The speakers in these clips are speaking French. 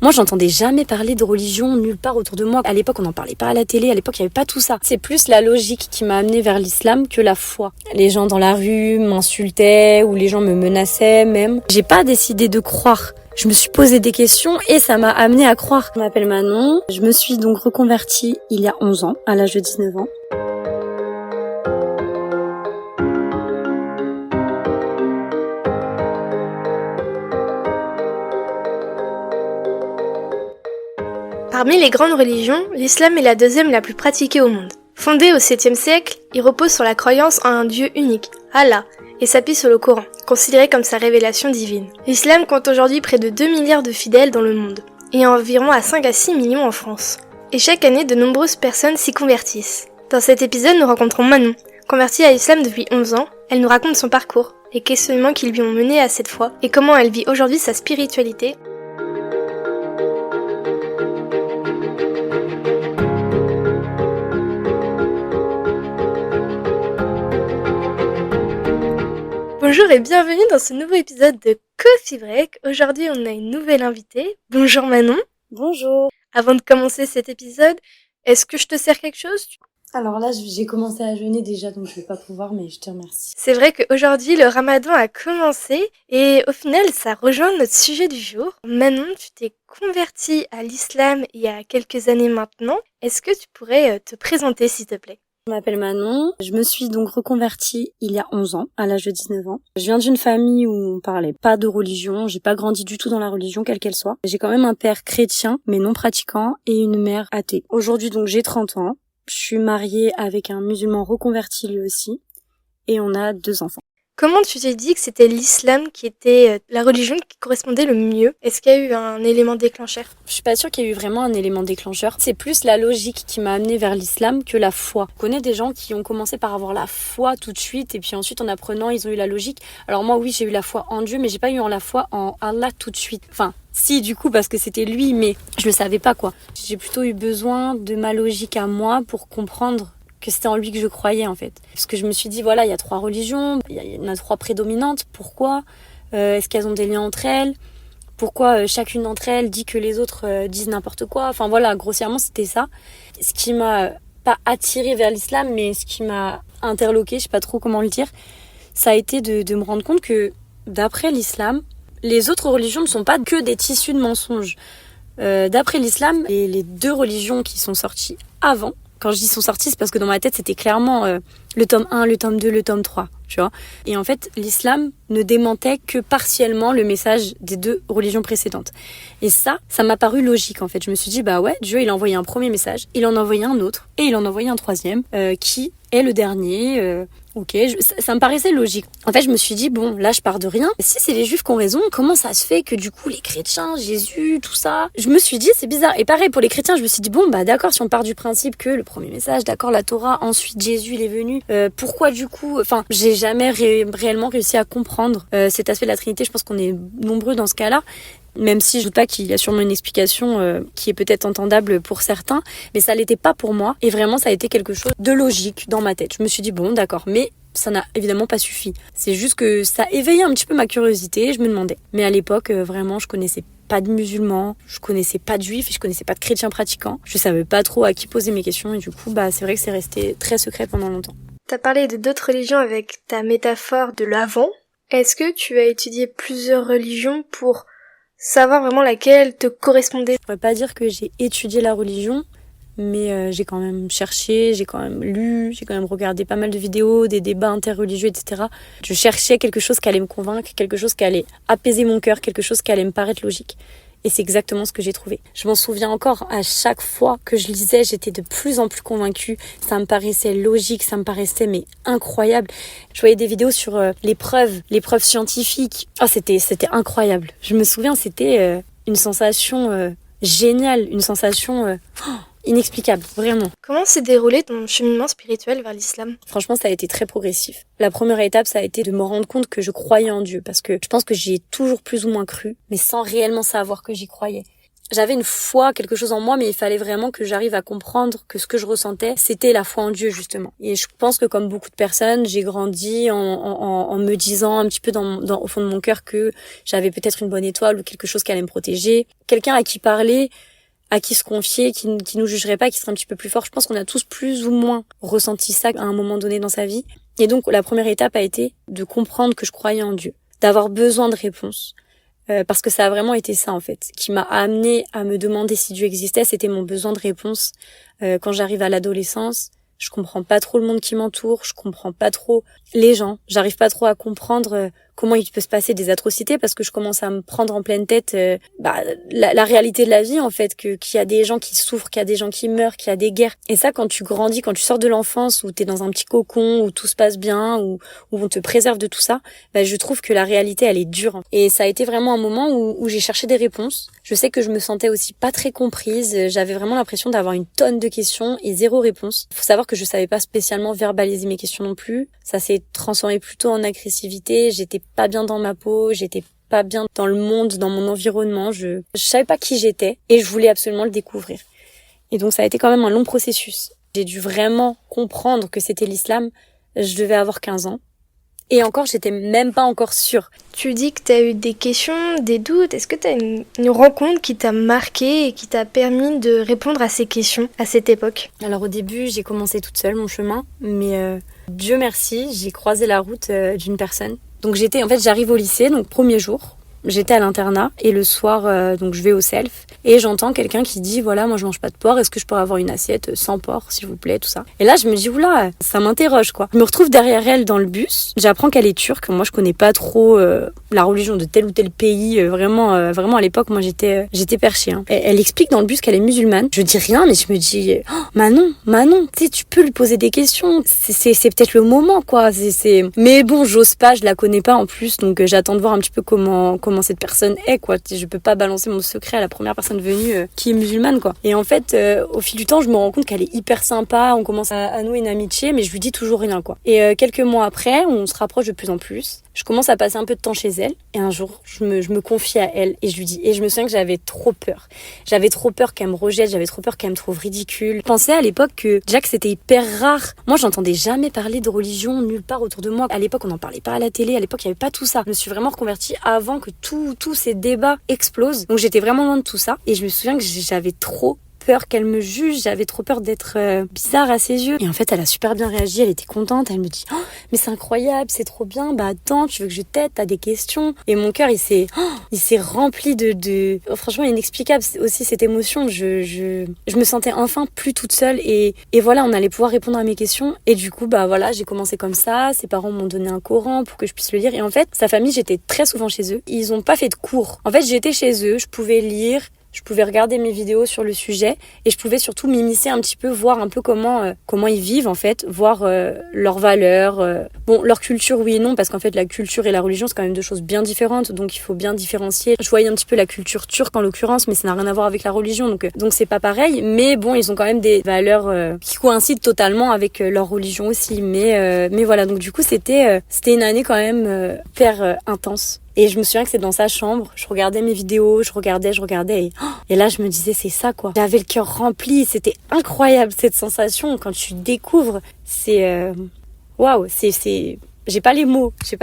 Moi, j'entendais jamais parler de religion nulle part autour de moi. À l'époque, on n'en parlait pas à la télé. À l'époque, il n'y avait pas tout ça. C'est plus la logique qui m'a amenée vers l'islam que la foi. Les gens dans la rue m'insultaient ou les gens me menaçaient même. J'ai pas décidé de croire. Je me suis posé des questions et ça m'a amenée à croire. Je m'appelle Manon. Je me suis donc reconvertie il y a 11 ans, à l'âge de 19 ans. Parmi les grandes religions, l'islam est la deuxième la plus pratiquée au monde. Fondé au 7e siècle, il repose sur la croyance en un Dieu unique, Allah, et s'appuie sur le Coran, considéré comme sa révélation divine. L'islam compte aujourd'hui près de 2 milliards de fidèles dans le monde, et environ à 5 à 6 millions en France. Et chaque année, de nombreuses personnes s'y convertissent. Dans cet épisode, nous rencontrons Manon. Convertie à l'islam depuis 11 ans, elle nous raconte son parcours, les questionnements qui lui ont mené à cette foi, et comment elle vit aujourd'hui sa spiritualité. Bonjour et bienvenue dans ce nouveau épisode de Coffee Break. Aujourd'hui, on a une nouvelle invitée. Bonjour Manon. Bonjour. Avant de commencer cet épisode, est-ce que je te sers quelque chose ? Alors là, j'ai commencé à jeûner déjà, donc je vais pas pouvoir, mais je te remercie. C'est vrai qu'aujourd'hui, le ramadan a commencé et au final, ça rejoint notre sujet du jour. Manon, tu t'es convertie à l'islam il y a quelques années maintenant. Est-ce que tu pourrais te présenter, s'il te plaît ? Je m'appelle Manon, je me suis donc reconvertie il y a 11 ans, à l'âge de 19 ans. Je viens d'une famille où on parlait pas de religion, j'ai pas grandi du tout dans la religion, quelle qu'elle soit. J'ai quand même un père chrétien, mais non pratiquant, et une mère athée. Aujourd'hui donc j'ai 30 ans, je suis mariée avec un musulman reconverti lui aussi, et on a 2 enfants. Comment tu t'es dit que c'était l'islam qui était la religion qui correspondait le mieux ? Est-ce qu'il y a eu un élément déclencheur ? Je suis pas sûre qu'il y ait eu vraiment un élément déclencheur. C'est plus la logique qui m'a amenée vers l'islam que la foi. Je connais des gens qui ont commencé par avoir la foi tout de suite et puis ensuite en apprenant ils ont eu la logique. Alors moi oui j'ai eu la foi en Dieu mais j'ai pas eu la foi en Allah tout de suite. Enfin si du coup parce que c'était lui mais je le savais pas quoi. J'ai plutôt eu besoin de ma logique à moi pour comprendre que c'était en lui que je croyais en fait. Parce que je me suis dit voilà il y a 3 religions, il y en a 3 prédominantes, pourquoi est-ce qu'elles ont des liens entre elles ? Pourquoi chacune d'entre elles dit que les autres disent n'importe quoi. Enfin voilà, grossièrement c'était ça. Ce qui m'a pas attirée vers l'islam, mais ce qui m'a interloquée, je sais pas trop comment le dire, ça a été de me rendre compte que d'après l'islam, les autres religions ne sont pas que des tissus de mensonges. D'après l'islam, les 2 religions qui sont sorties avant, quand je dis sont sorties, c'est parce que dans ma tête c'était clairement le tome 1, le tome 2, le tome 3, tu vois. Et en fait, l'islam ne démentait que partiellement le message des 2 religions précédentes. Et ça m'a paru logique en fait. Je me suis dit, bah ouais, Dieu il a envoyé un premier message, il en a envoyé un autre, et il en a envoyé un troisième, qui est le dernier. Ok, ça me paraissait logique. En fait, je me suis dit, bon, là, je pars de rien. Si c'est les juifs qui ont raison, comment ça se fait que du coup, les chrétiens, Jésus, tout ça... Je me suis dit, c'est bizarre. Et pareil, pour les chrétiens, je me suis dit, bon, bah d'accord, si on part du principe que le premier message, d'accord, la Torah, ensuite Jésus, il est venu, pourquoi du coup... Enfin, j'ai jamais réellement réussi à comprendre cet aspect de la Trinité. Je pense qu'on est nombreux dans ce cas-là. Même si je doute pas qu'il y a sûrement une explication qui est peut-être entendable pour certains, mais ça l'était pas pour moi. Et vraiment, ça a été quelque chose de logique dans ma tête. Je me suis dit, bon, d'accord, mais ça n'a évidemment pas suffi. C'est juste que ça éveillait un petit peu ma curiosité, je me demandais. Mais à l'époque, vraiment, je connaissais pas de musulmans, je connaissais pas de juifs, et je connaissais pas de chrétiens pratiquants. Je savais pas trop à qui poser mes questions, et du coup, bah, c'est vrai que c'est resté très secret pendant longtemps. T'as parlé de d'autres religions avec ta métaphore de l'avant. Est-ce que tu as étudié plusieurs religions pour savoir vraiment laquelle te correspondait ? Je pourrais pas dire que j'ai étudié la religion, mais j'ai quand même cherché, j'ai quand même lu, j'ai quand même regardé pas mal de vidéos, des débats interreligieux, etc. Je cherchais quelque chose qui allait me convaincre, quelque chose qui allait apaiser mon cœur, quelque chose qui allait me paraître logique. Et c'est exactement ce que j'ai trouvé. Je m'en souviens encore, à chaque fois que je lisais, j'étais de plus en plus convaincue. Ça me paraissait logique, ça me paraissait mais incroyable. Je voyais des vidéos sur les preuves scientifiques. Oh, c'était incroyable. Je me souviens, c'était une sensation géniale, une sensation inexplicable, vraiment. Comment s'est déroulé ton cheminement spirituel vers l'islam ? Franchement, ça a été très progressif. La première étape, ça a été de me rendre compte que je croyais en Dieu, parce que je pense que j'y ai toujours plus ou moins cru, mais sans réellement savoir que j'y croyais. j'avais une foi, quelque chose en moi, mais il fallait vraiment que j'arrive à comprendre que ce que je ressentais, c'était la foi en Dieu, justement. Et je pense que comme beaucoup de personnes, j'ai grandi en me disant un petit peu au fond de mon cœur que j'avais peut-être une bonne étoile ou quelque chose qui allait me protéger. Quelqu'un à qui parler, à qui se confier, qui nous jugerait pas, qui serait un petit peu plus fort. Je pense qu'on a tous plus ou moins ressenti ça à un moment donné dans sa vie. Et donc, la première étape a été de comprendre que je croyais en Dieu, d'avoir besoin de réponses. Parce que ça a vraiment été ça en fait qui m'a amené à me demander si Dieu existait. C'était mon besoin de réponse. Quand j'arrive à l'adolescence, je comprends pas trop le monde qui m'entoure, je comprends pas trop les gens, j'arrive pas trop à comprendre comment il peut se passer des atrocités parce que je commence à me prendre en pleine tête la réalité de la vie en fait, qu'il y a des gens qui souffrent, qu'il y a des gens qui meurent, qu'il y a des guerres. Et ça, quand tu grandis, quand tu sors de l'enfance où t'es dans un petit cocon, où tout se passe bien, où on te préserve de tout ça, je trouve que la réalité elle est dure. Et ça a été vraiment un moment où j'ai cherché des réponses. Je sais que je me sentais aussi pas très comprise, j'avais vraiment l'impression d'avoir une tonne de questions et zéro réponse. Faut savoir que je savais pas spécialement verbaliser mes questions non plus. Ça s'est transformé plutôt en agressivité, j'étais pas bien dans ma peau, j'étais pas bien dans le monde, dans mon environnement, je savais pas qui j'étais et je voulais absolument le découvrir. Et donc ça a été quand même un long processus. J'ai dû vraiment comprendre que c'était l'islam, je devais avoir 15 ans. Et encore, j'étais même pas encore sûre. Tu dis que tu as eu des questions, des doutes. Est-ce que tu as une rencontre qui t'a marqué et qui t'a permis de répondre à ces questions à cette époque? Alors au début, j'ai commencé toute seule mon chemin, mais Dieu merci, j'ai croisé la route d'une personne. Donc j'arrive au lycée, donc premier jour. J'étais à l'internat et le soir, donc je vais au self et j'entends quelqu'un qui dit voilà, moi je mange pas de porc, est-ce que je pourrais avoir une assiette sans porc s'il vous plaît, tout ça. Et là je me dis oula, ça m'interroge quoi. Je me retrouve derrière elle dans le bus, j'apprends qu'elle est turque, moi je connais pas trop la religion de tel ou tel pays, vraiment à l'époque moi j'étais perchée. Hein. Elle explique dans le bus qu'elle est musulmane, je dis rien mais je me dis Manon, tu sais tu peux lui poser des questions, c'est peut-être le moment quoi, mais bon j'ose pas, je la connais pas en plus donc j'attends de voir un petit peu comment cette personne est quoi. Je peux pas balancer mon secret à la première personne venue qui est musulmane quoi. Et en fait au fil du temps je me rends compte qu'elle est hyper sympa, on commence à nouer une amitié mais je lui dis toujours rien quoi. Et quelques mois après on se rapproche de plus en plus. Je commence à passer un peu de temps chez elle et un jour je me confie à elle et je lui dis, et je me souviens que j'avais trop peur qu'elle me rejette, j'avais trop peur qu'elle me trouve ridicule. Je pensais à l'époque que déjà que c'était hyper rare, moi j'entendais jamais parler de religion nulle part autour de moi. À l'époque on n'en parlait pas à la télé, à l'époque il y avait pas tout ça. Je me suis vraiment reconvertie avant que tous ces débats explosent, donc j'étais vraiment loin de tout ça et je me souviens que j'avais trop peur qu'elle me juge, j'avais trop peur d'être bizarre à ses yeux. Et en fait, elle a super bien réagi, elle était contente, elle me dit « Oh, mais c'est incroyable, c'est trop bien, bah attends, tu veux que je t'aide, t'as des questions ?» Et mon cœur, il s'est rempli de... Franchement, inexplicable aussi cette émotion. Je me sentais enfin plus toute seule et voilà, on allait pouvoir répondre à mes questions. Et du coup, bah voilà, j'ai commencé comme ça, ses parents m'ont donné un Coran pour que je puisse le lire. Et en fait, sa famille, j'étais très souvent chez eux. Ils ont pas fait de cours. En fait, j'étais chez eux, je pouvais lire, je pouvais regarder mes vidéos sur le sujet et je pouvais surtout m'immiscer un petit peu, voir un peu comment ils vivent en fait, voir leurs valeurs, leur culture oui et non parce qu'en fait la culture et la religion c'est quand même deux choses bien différentes donc il faut bien différencier. Je voyais un petit peu la culture turque en l'occurrence mais ça n'a rien à voir avec la religion donc c'est pas pareil mais bon ils ont quand même des valeurs qui coïncident totalement avec leur religion aussi mais voilà donc du coup c'était une année quand même hyper intense. Et je me souviens que c'est dans sa chambre, je regardais mes vidéos, je regardais et là je me disais c'est ça quoi. J'avais le cœur rempli, c'était incroyable cette sensation quand tu découvres, c'est waouh, c'est j'ai pas les mots, c'est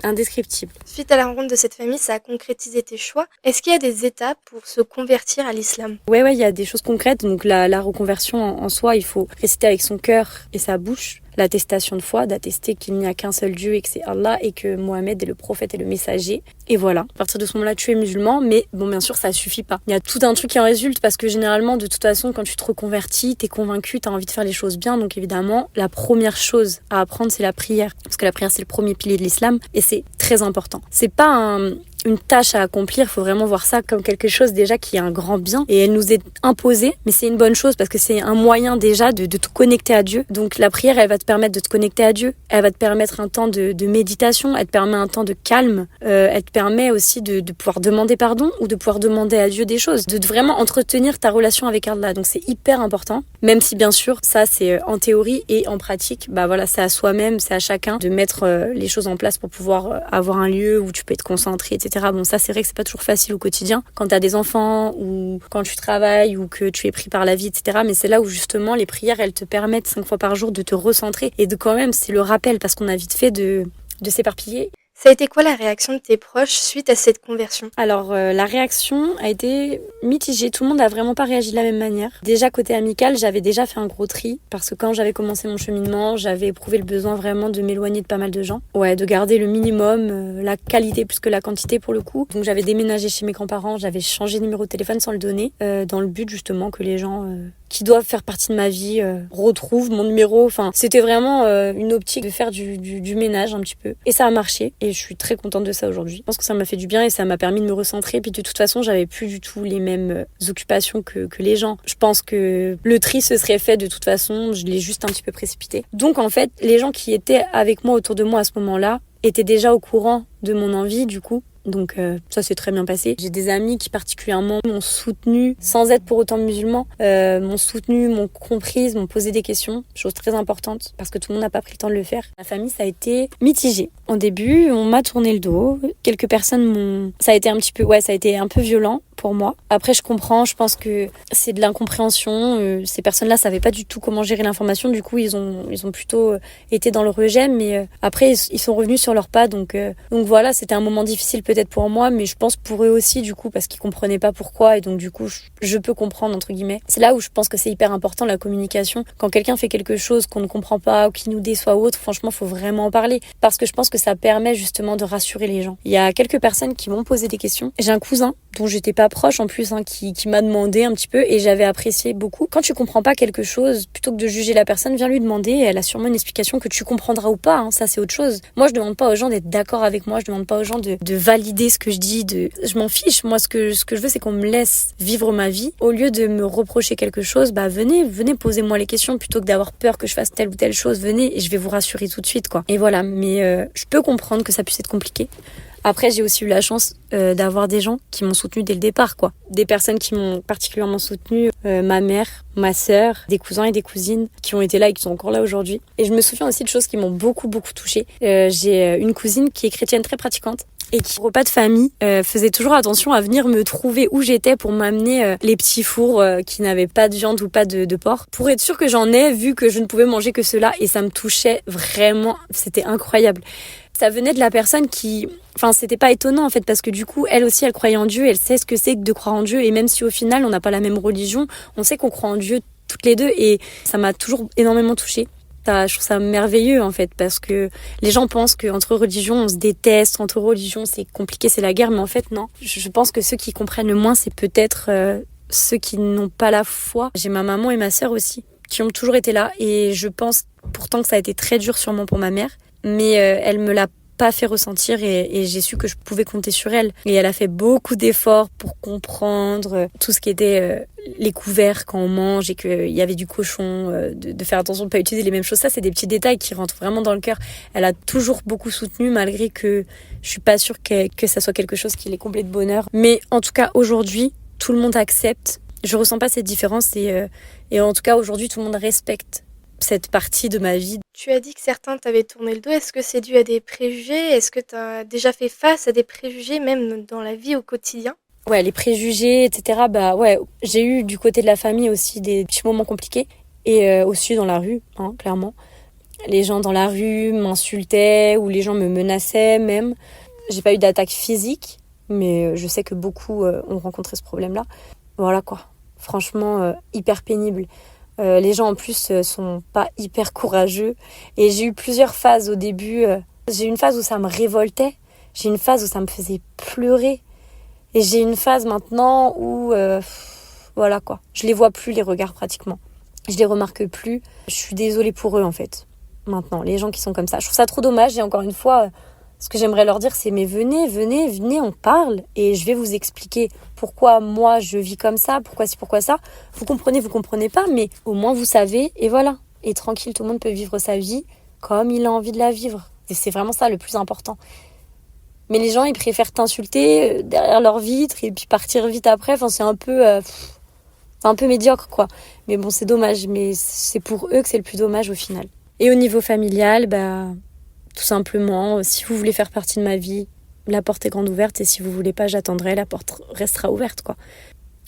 indescriptible. Suite à la rencontre de cette famille, ça a concrétisé tes choix. Est-ce qu'il y a des étapes pour se convertir à l'islam? Ouais, il y a des choses concrètes. Donc la reconversion en soi, il faut réciter avec son cœur et sa bouche. L'attestation de foi, d'attester qu'il n'y a qu'un seul Dieu et que c'est Allah et que Mohamed est le prophète et le messager. Et voilà, à partir de ce moment-là, tu es musulman, mais bon, bien sûr, ça suffit pas. Il y a tout un truc qui en résulte parce que généralement, de toute façon, quand tu te reconvertis, t'es convaincu, t'as envie de faire les choses bien. Donc évidemment, la première chose à apprendre, c'est la prière. Parce que la prière, c'est le premier pilier de l'islam et c'est très important. C'est pas une tâche à accomplir, il faut vraiment voir ça comme quelque chose déjà qui est un grand bien et elle nous est imposée, mais c'est une bonne chose parce que c'est un moyen déjà de te connecter à Dieu. Donc la prière, elle va te permettre de te connecter à Dieu, elle va te permettre un temps de méditation, elle te permet un temps de calme, elle te permet aussi de pouvoir demander pardon ou de pouvoir demander à Dieu des choses, de vraiment entretenir ta relation avec Allah. Donc c'est hyper important, même si bien sûr ça c'est en théorie et en pratique, bah voilà, c'est à soi-même, c'est à chacun de mettre les choses en place pour pouvoir avoir un lieu où tu peux être concentré, etc. etc. Bon, ça, c'est vrai que c'est pas toujours facile au quotidien quand t'as des enfants ou quand tu travailles ou que tu es pris par la vie, etc. Mais c'est là où justement les prières, elles te permettent 5 fois par jour de te recentrer et de quand même, c'est le rappel parce qu'on a vite fait de s'éparpiller. Ça a été quoi la réaction de tes proches suite à cette conversion? Alors la réaction a été mitigée, tout le monde n'a vraiment pas réagi de la même manière. Déjà côté amical, j'avais déjà fait un gros tri parce que quand j'avais commencé mon cheminement, j'avais éprouvé le besoin vraiment de m'éloigner de pas mal de gens. Ouais, de garder le minimum, la qualité plus que la quantité pour le coup. Donc j'avais déménagé chez mes grands-parents, j'avais changé de numéro de téléphone sans le donner, dans le but justement que les gens qui doivent faire partie de ma vie retrouvent mon numéro. Enfin, c'était vraiment une optique de faire du ménage un petit peu. Et ça a marché et je suis très contente de ça aujourd'hui. Je pense que ça m'a fait du bien et ça m'a permis de me recentrer. Puis de toute façon, j'avais plus du tout les mêmes occupations que les gens. Je pense que le tri se serait fait de toute façon. Je l'ai juste un petit peu précipité. Donc en fait, les gens qui étaient avec moi autour de moi à ce moment-là étaient déjà au courant de mon envie du coup. Donc ça s'est très bien passé. J'ai des amis qui particulièrement m'ont soutenu sans être pour autant musulmans, m'ont soutenu, m'ont comprise, m'ont posé des questions, chose très importante parce que tout le monde n'a pas pris le temps de le faire. La famille, ça a été mitigé. Au début, on m'a tourné le dos. Quelques personnes ça a été un peu violent pour moi. Après, je comprends, je pense que c'est de l'incompréhension. Ces personnes-là savaient pas du tout comment gérer l'information. Du coup, ils ont plutôt été dans le rejet. Mais après, ils sont revenus sur leurs pas. Donc voilà, c'était un moment difficile peut-être pour moi, mais je pense pour eux aussi, du coup, parce qu'ils comprenaient pas pourquoi. Et donc, du coup, je peux comprendre, entre guillemets. C'est là où je pense que c'est hyper important, la communication. Quand quelqu'un fait quelque chose qu'on ne comprend pas ou qui nous déçoit ou autre, franchement, faut vraiment en parler. Parce que je pense que ça permet justement de rassurer les gens. Il y a quelques personnes qui m'ont posé des questions. J'ai un cousin dont j'étais pas proche en plus, qui m'a demandé un petit peu et j'avais apprécié beaucoup. Quand tu comprends pas quelque chose, plutôt que de juger la personne, viens lui demander et elle a sûrement une explication que tu comprendras ou pas, ça c'est autre chose. Moi je demande pas aux gens d'être d'accord avec moi, je demande pas aux gens de valider ce que je dis, je m'en fiche. Moi ce que je veux c'est qu'on me laisse vivre ma vie. Au lieu de me reprocher quelque chose, venez posez-moi les questions plutôt que d'avoir peur que je fasse telle ou telle chose, venez et je vais vous rassurer tout de suite quoi. Et voilà, mais je peux comprendre que ça puisse être compliqué. Après, j'ai aussi eu la chance d'avoir des gens qui m'ont soutenue dès le départ, quoi. Des personnes qui m'ont particulièrement soutenue, ma mère, ma sœur, des cousins et des cousines qui ont été là et qui sont encore là aujourd'hui. Et je me souviens aussi de choses qui m'ont beaucoup, beaucoup touchée. J'ai une cousine qui est chrétienne très pratiquante et qui, au repas de famille, faisait toujours attention à venir me trouver où j'étais pour m'amener les petits fours qui n'avaient pas de viande ou pas de porc, pour être sûre que j'en ai, vu que je ne pouvais manger que cela. Et ça me touchait vraiment, c'était incroyable. Ça venait de la personne c'était pas étonnant en fait, parce que du coup, elle aussi, elle croyait en Dieu, elle sait ce que c'est que de croire en Dieu, et même si au final, on n'a pas la même religion, on sait qu'on croit en Dieu toutes les deux, et ça m'a toujours énormément touchée. Je trouve ça merveilleux en fait, parce que les gens pensent qu'entre religions, on se déteste, entre religions, c'est compliqué, c'est la guerre, mais en fait, non. Je pense que ceux qui comprennent le moins, c'est peut-être ceux qui n'ont pas la foi. J'ai ma maman et ma sœur aussi, qui ont toujours été là, et je pense pourtant que ça a été très dur sûrement pour ma mère, mais elle me l'a pas fait ressentir et j'ai su que je pouvais compter sur elle. Et elle a fait beaucoup d'efforts pour comprendre tout ce qui était les couverts quand on mange et qu'il y avait du cochon, de faire attention de pas utiliser les mêmes choses. Ça, c'est des petits détails qui rentrent vraiment dans le cœur. Elle a toujours beaucoup soutenu, malgré que je suis pas sûre que ça soit quelque chose qui les comblé de bonheur. Mais en tout cas, aujourd'hui, tout le monde accepte. Je ressens pas cette différence et en tout cas, aujourd'hui, tout le monde respecte cette partie de ma vie. Tu as dit que certains t'avaient tourné le dos. Est-ce que c'est dû à des préjugés? Est-ce que tu as déjà fait face à des préjugés, même dans la vie au quotidien? Ouais, les préjugés, etc. J'ai eu du côté de la famille aussi des petits moments compliqués. Et aussi dans la rue, clairement. Les gens dans la rue m'insultaient ou les gens me menaçaient même. J'ai pas eu d'attaque physique, mais je sais que beaucoup ont rencontré ce problème-là. Voilà quoi. Franchement, hyper pénible. Les gens en plus sont pas hyper courageux et j'ai eu plusieurs phases au début. J'ai eu une phase où ça me révoltait, j'ai eu une phase où ça me faisait pleurer et j'ai une phase maintenant où voilà quoi, je les vois plus les regards pratiquement, je les remarque plus. Je suis désolée pour eux en fait. Maintenant, les gens qui sont comme ça, je trouve ça trop dommage. Et encore une fois, ce que j'aimerais leur dire, c'est mais venez, on parle et je vais vous expliquer pourquoi moi je vis comme ça, pourquoi ci, pourquoi ça. Vous comprenez pas, mais au moins vous savez et voilà. Et tranquille, tout le monde peut vivre sa vie comme il a envie de la vivre. Et c'est vraiment ça le plus important. Mais les gens, ils préfèrent t'insulter derrière leur vitre et puis partir vite après. Enfin, c'est un peu médiocre quoi. Mais bon, c'est dommage, mais c'est pour eux que c'est le plus dommage au final. Et au niveau familial, tout simplement, si vous voulez faire partie de ma vie, la porte est grande ouverte et si vous voulez pas, j'attendrai, la porte restera ouverte, quoi.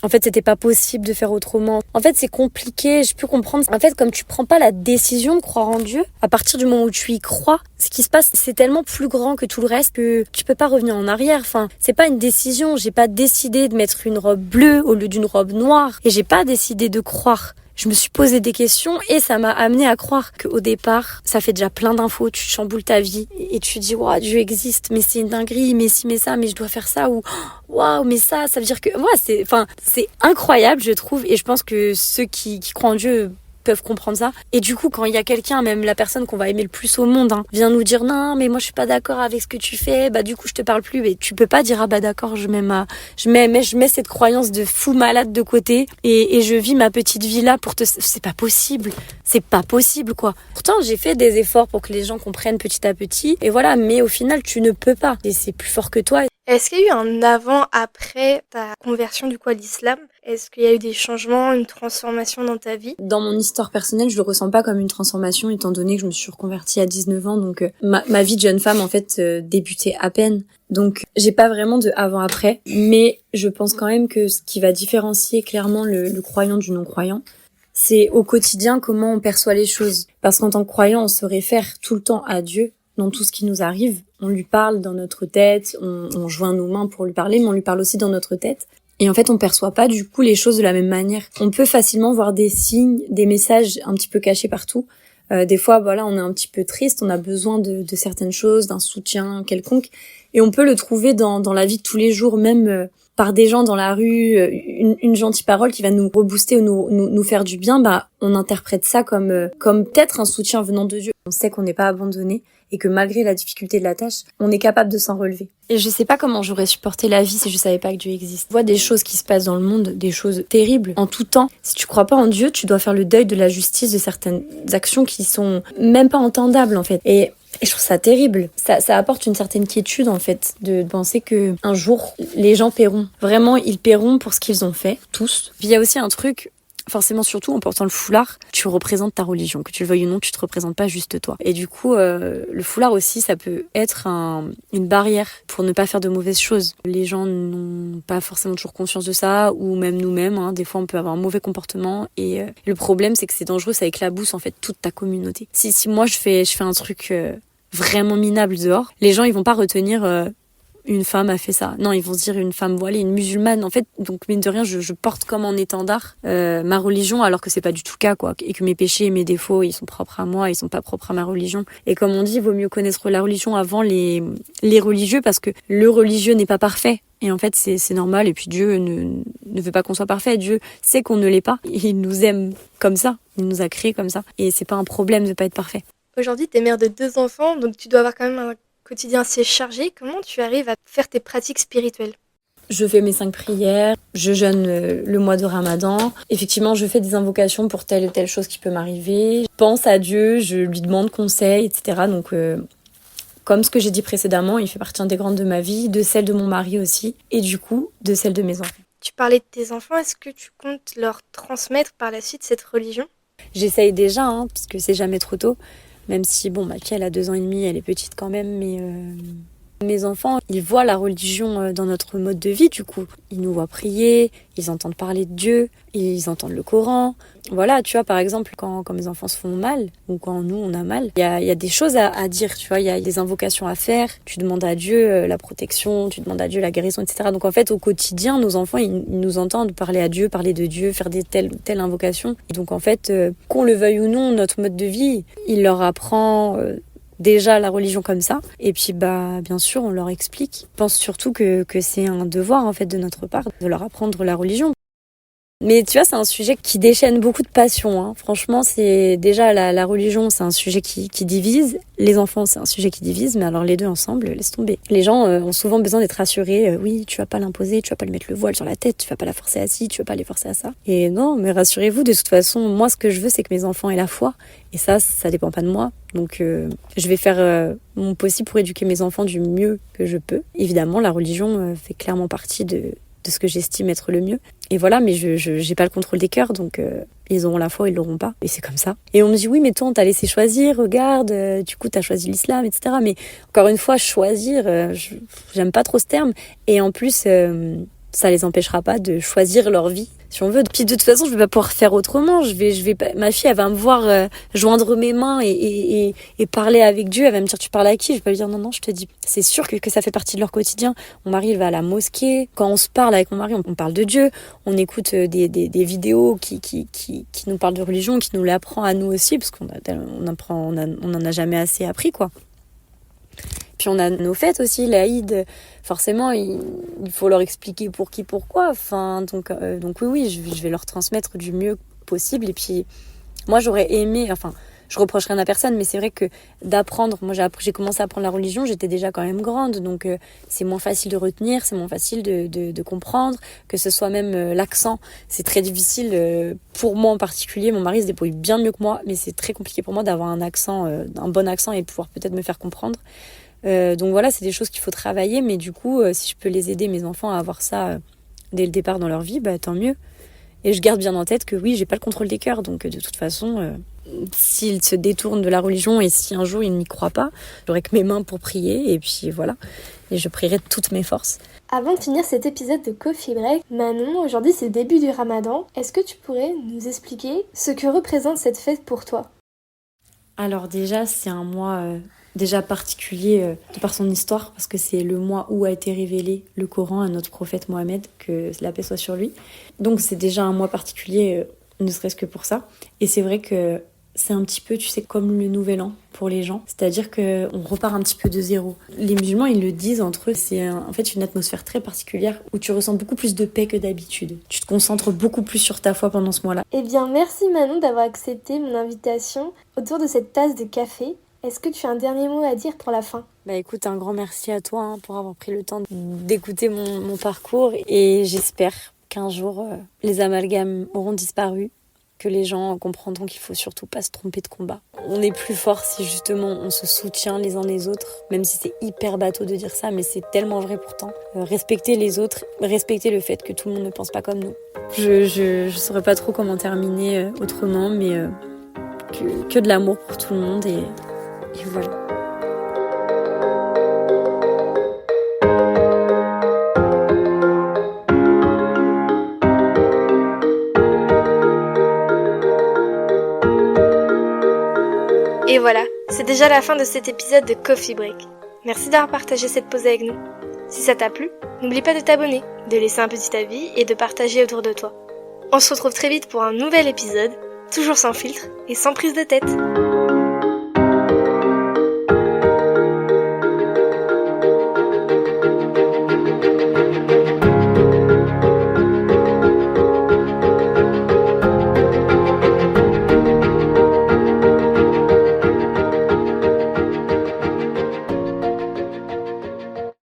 En fait, c'était pas possible de faire autrement. En fait, c'est compliqué, je peux comprendre. En fait, comme tu prends pas la décision de croire en Dieu, à partir du moment où tu y crois, ce qui se passe, c'est tellement plus grand que tout le reste que tu peux pas revenir en arrière. Enfin, c'est pas une décision. J'ai pas décidé de mettre une robe bleue au lieu d'une robe noire. Et j'ai pas décidé de croire. Je me suis posé des questions et ça m'a amené à croire qu'au départ, ça fait déjà plein d'infos, tu chamboules ta vie et tu te dis waouh, Dieu existe, mais c'est une dinguerie, mais si, mais ça, mais je dois faire ça ou waouh, mais ça veut dire que c'est incroyable, je trouve, et je pense que ceux qui croient en Dieu peuvent comprendre ça. Et du coup, quand il y a quelqu'un, même la personne qu'on va aimer le plus au monde, vient nous dire non, mais moi je suis pas d'accord avec ce que tu fais, bah du coup je te parle plus. Mais tu peux pas dire ah bah d'accord, je mets cette croyance de fou malade de côté et je vis ma petite vie là pour te. C'est pas possible quoi. Pourtant j'ai fait des efforts pour que les gens comprennent petit à petit et voilà, mais au final tu ne peux pas. Et c'est plus fort que toi. Est-ce qu'il y a eu un avant-après ta conversion du coup à l'islam? Est-ce qu'il y a eu des changements, une transformation dans ta vie? Dans mon histoire personnelle, je le ressens pas comme une transformation étant donné que je me suis reconvertie à 19 ans. Donc ma vie de jeune femme en fait débutait à peine. Donc j'ai pas vraiment de avant-après. Mais je pense quand même que ce qui va différencier clairement le croyant du non-croyant, c'est au quotidien comment on perçoit les choses. Parce qu'en tant que croyant, on se réfère tout le temps à Dieu dans tout ce qui nous arrive. On lui parle dans notre tête, on joint nos mains pour lui parler, mais on lui parle aussi dans notre tête. Et en fait, on perçoit pas du coup les choses de la même manière. On peut facilement voir des signes, des messages un petit peu cachés partout. Des fois, voilà, on est un petit peu triste, on a besoin de certaines choses, d'un soutien quelconque. Et on peut le trouver dans la vie de tous les jours, même par des gens dans la rue, une gentille parole qui va nous rebooster ou nous faire du bien, bah on interprète ça comme peut-être un soutien venant de Dieu. On sait qu'on n'est pas abandonné et que malgré la difficulté de la tâche, on est capable de s'en relever. Et je sais pas comment j'aurais supporté la vie si je savais pas que Dieu existe. Tu vois des choses qui se passent dans le monde, des choses terribles en tout temps. Si tu crois pas en Dieu, tu dois faire le deuil de la justice de certaines actions qui sont même pas entendables en fait. Et je trouve ça terrible. Ça apporte une certaine quiétude en fait de penser que un jour les gens paieront. Vraiment, ils paieront pour ce qu'ils ont fait, tous. Puis il y a aussi un truc. Forcément, surtout en portant le foulard, tu représentes ta religion. Que tu le veuilles ou non, tu te représentes pas juste toi. Et du coup, le foulard aussi, ça peut être une barrière pour ne pas faire de mauvaises choses. Les gens n'ont pas forcément toujours conscience de ça, ou même nous-mêmes. Des fois, on peut avoir un mauvais comportement. Et le problème, c'est que c'est dangereux, ça éclabousse en fait toute ta communauté. Si moi, je fais un truc vraiment minable dehors, les gens, ils vont pas retenir... une femme a fait ça. Non, ils vont se dire une femme voilée, une musulmane. En fait, donc mine de rien, je porte comme en étendard ma religion, alors que c'est pas du tout le cas, quoi. Et que mes péchés et mes défauts, ils sont propres à moi, ils sont pas propres à ma religion. Et comme on dit, il vaut mieux connaître la religion avant les religieux, parce que le religieux n'est pas parfait. Et en fait, c'est normal. Et puis Dieu ne veut pas qu'on soit parfait. Dieu sait qu'on ne l'est pas. Il nous aime comme ça. Il nous a créés comme ça. Et c'est pas un problème de pas être parfait. Aujourd'hui, t'es mère de 2 enfants, donc tu dois avoir quand même un quotidien assez chargé. Comment tu arrives à faire tes pratiques spirituelles? Je fais mes 5 prières, je jeûne le mois de Ramadan. Effectivement, je fais des invocations pour telle ou telle chose qui peut m'arriver. Je pense à Dieu, je lui demande conseil, etc. Donc, comme ce que j'ai dit précédemment, il fait partie intégrante de ma vie, de celle de mon mari aussi, et du coup, de celle de mes enfants. Tu parlais de tes enfants, est-ce que tu comptes leur transmettre par la suite cette religion? J'essaye déjà, parce que c'est jamais trop tôt. Même si, Maki, elle a 2 ans et demi, elle est petite quand même, mais mes enfants, ils voient la religion dans notre mode de vie, du coup. Ils nous voient prier, ils entendent parler de Dieu, ils entendent le Coran. Voilà, tu vois, par exemple, quand mes enfants se font mal, ou quand nous, on a mal, il y a des choses à dire, tu vois, il y a des invocations à faire, tu demandes à Dieu la protection, tu demandes à Dieu la guérison, etc. Donc en fait, au quotidien, nos enfants, ils nous entendent parler à Dieu, parler de Dieu, faire telle invocation. Et donc en fait, qu'on le veuille ou non, notre mode de vie, il leur apprend... déjà la religion comme ça, et puis bien sûr on leur explique. Je pense surtout que c'est un devoir en fait de notre part de leur apprendre la religion. Mais tu vois, c'est un sujet qui déchaîne beaucoup de passion. Franchement, c'est déjà la religion, c'est un sujet qui divise. Les enfants, c'est un sujet qui divise, mais alors les deux ensemble, laisse tomber. Les gens ont souvent besoin d'être rassurés. Oui, tu vas pas l'imposer, tu vas pas lui mettre le voile sur la tête, tu vas pas la forcer à ci, tu vas pas les forcer à ça. Et non, mais rassurez-vous, de toute façon, moi, ce que je veux, c'est que mes enfants aient la foi. Et ça dépend pas de moi. Donc, je vais faire mon possible pour éduquer mes enfants du mieux que je peux. Évidemment, la religion fait clairement partie de de ce que j'estime être le mieux. Et voilà, mais je j'ai pas le contrôle des cœurs, donc ils auront la foi, ils l'auront pas, et c'est comme ça. Et on me dit oui, mais toi on t'a laissé choisir, regarde, du coup t'as choisi l'islam, etc. Mais encore une fois, choisir, j'aime pas trop ce terme, et en plus ça les empêchera pas de choisir leur vie si on veut. Puis de toute façon, je vais pas pouvoir faire autrement. Ma fille, elle va me voir joindre mes mains et parler avec Dieu. Elle va me dire, tu parles à qui? Je vais pas lui dire, non, je te dis. C'est sûr que ça fait partie de leur quotidien. Mon mari, il va à la mosquée. Quand on se parle avec mon mari, on parle de Dieu. On écoute des vidéos qui nous parlent de religion, qui nous l'apprend à nous aussi, parce qu'on en a jamais assez appris, quoi. Puis on a nos fêtes aussi, l'Aïd, forcément il faut leur expliquer pour qui, pourquoi. Enfin, donc oui, je vais leur transmettre du mieux possible. Et puis moi j'aurais aimé, enfin je reproche rien à personne, mais c'est vrai que d'apprendre, moi j'ai commencé à apprendre la religion, j'étais déjà quand même grande, donc c'est moins facile de retenir, c'est moins facile de comprendre, que ce soit même l'accent, c'est très difficile pour moi en particulier. Mon mari se débrouille bien mieux que moi, mais c'est très compliqué pour moi d'avoir un bon accent et pouvoir peut-être me faire comprendre. Donc voilà, c'est des choses qu'il faut travailler, mais du coup, si je peux les aider, mes enfants, à avoir ça dès le départ dans leur vie, bah tant mieux. Et je garde bien en tête que oui, j'ai pas le contrôle des cœurs, donc de toute façon, s'ils se détournent de la religion et si un jour ils n'y croient pas, j'aurai que mes mains pour prier, et puis voilà, et je prierai de toutes mes forces. Avant de finir cet épisode de Coffee Break, Manon, aujourd'hui c'est le début du Ramadan. Est-ce que tu pourrais nous expliquer ce que représente cette fête pour toi? Alors déjà, c'est un mois déjà particulier de par son histoire, parce que c'est le mois où a été révélé le Coran à notre prophète Mohammed, que la paix soit sur lui. Donc c'est déjà un mois particulier, ne serait-ce que pour ça. Et c'est vrai que c'est un petit peu, tu sais, comme le nouvel an pour les gens. C'est-à-dire qu'on repart un petit peu de zéro. Les musulmans, ils le disent entre eux, c'est en fait une atmosphère très particulière où tu ressens beaucoup plus de paix que d'habitude. Tu te concentres beaucoup plus sur ta foi pendant ce mois-là. Eh bien, merci Manon d'avoir accepté mon invitation autour de cette tasse de café. Est-ce que tu as un dernier mot à dire pour la fin? Bah écoute, un grand merci à toi pour avoir pris le temps d'écouter mon parcours, et j'espère qu'un jour les amalgames auront disparu, que les gens comprendront qu'il faut surtout pas se tromper de combat. On est plus fort si justement on se soutient les uns les autres, même si c'est hyper bateau de dire ça, mais c'est tellement vrai pourtant. Respecter les autres, respecter le fait que tout le monde ne pense pas comme nous. Je saurais pas trop comment terminer autrement, mais que de l'amour pour tout le monde, et voilà. Et voilà, c'est déjà la fin de cet épisode de Coffee Break. Merci d'avoir partagé cette pause avec nous. Si ça t'a plu, n'oublie pas de t'abonner, de laisser un petit avis et de partager autour de toi. On se retrouve très vite pour un nouvel épisode, toujours sans filtre et sans prise de tête.